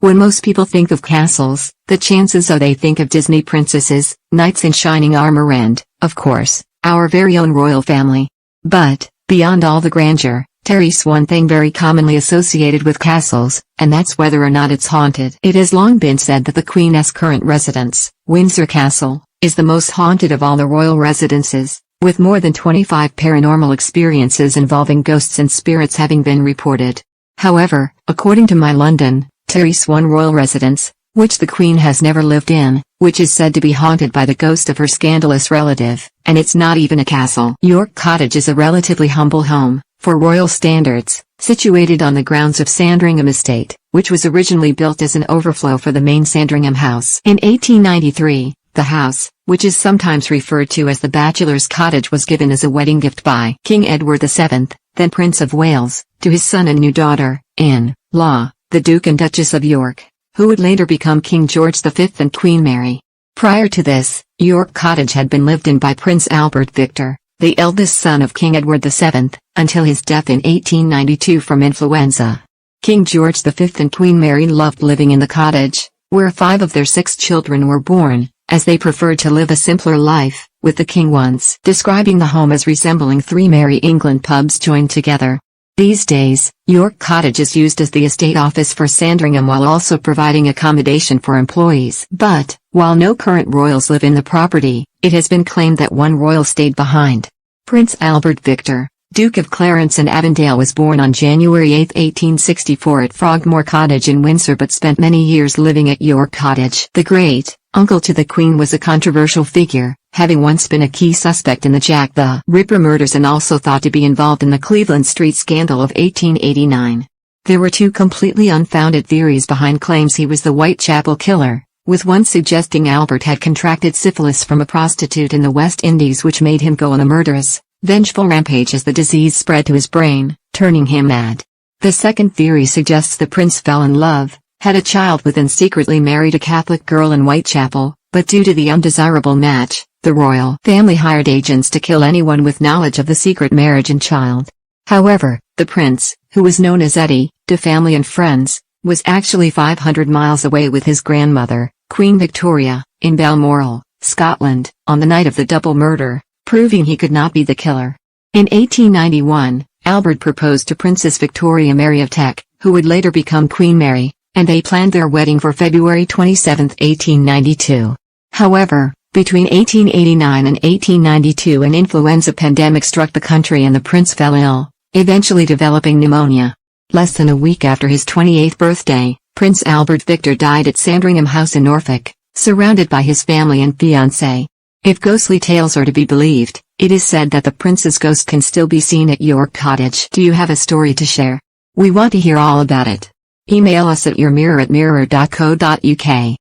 When most people think of castles, the chances are they think of Disney princesses, knights in shining armor and, of course, our very own royal family. But, beyond all the grandeur, there's one thing very commonly associated with castles, and that's whether or not it's haunted. It has long been said that the Queen's current residence, Windsor Castle, is the most haunted of all the royal residences, with more than 25 paranormal experiences involving ghosts and spirits having been reported. However, according to My London, there's one royal residence, which the Queen has never lived in, which is said to be haunted by the ghost of her scandalous relative, and it's not even a castle. York Cottage is a relatively humble home, for royal standards, situated on the grounds of Sandringham Estate, which was originally built as an overflow for the main Sandringham House. In 1893, the house, which is sometimes referred to as the Bachelor's Cottage, was given as a wedding gift by King Edward VII, then Prince of Wales, to his son and new daughter-in-law, the Duke and Duchess of York, who would later become King George V and Queen Mary. Prior to this, York Cottage had been lived in by Prince Albert Victor, the eldest son of King Edward VII, until his death in 1892 from influenza. King George V and Queen Mary loved living in the cottage, where 5 of their 6 children were born, as they preferred to live a simpler life, with the king once describing the home as resembling 3 Merry England pubs joined together. These days, York Cottage is used as the estate office for Sandringham while also providing accommodation for employees. But, while no current royals live in the property, it has been claimed that one royal stayed behind. Prince Albert Victor, Duke of Clarence and Avondale, was born on January 8, 1864 at Frogmore Cottage in Windsor but spent many years living at York Cottage. The great-uncle to the Queen was a controversial figure, having once been a key suspect in the Jack the Ripper murders and also thought to be involved in the Cleveland Street scandal of 1889. There were 2 completely unfounded theories behind claims he was the Whitechapel killer, with one suggesting Albert had contracted syphilis from a prostitute in the West Indies which made him go on a murderous, vengeful rampage as the disease spread to his brain, turning him mad. The second theory suggests the prince fell in love, had a child with and secretly married a Catholic girl in Whitechapel, but due to the undesirable match, the royal family hired agents to kill anyone with knowledge of the secret marriage and child. However, the prince, who was known as Eddie, to family and friends, was actually 500 miles away with his grandmother, Queen Victoria, in Balmoral, Scotland, on the night of the double murder, proving he could not be the killer. In 1891, Albert proposed to Princess Victoria Mary of Teck, who would later become Queen Mary, and they planned their wedding for February 27, 1892. However, between 1889 and 1892 an influenza pandemic struck the country and the prince fell ill, eventually developing pneumonia. Less than a week after his 28th birthday, Prince Albert Victor died at Sandringham House in Norfolk, surrounded by his family and fiancée. If ghostly tales are to be believed, it is said that the prince's ghost can still be seen at York Cottage. Do you have a story to share? We want to hear all about it. Email us at yourmirror@mirror.co.uk.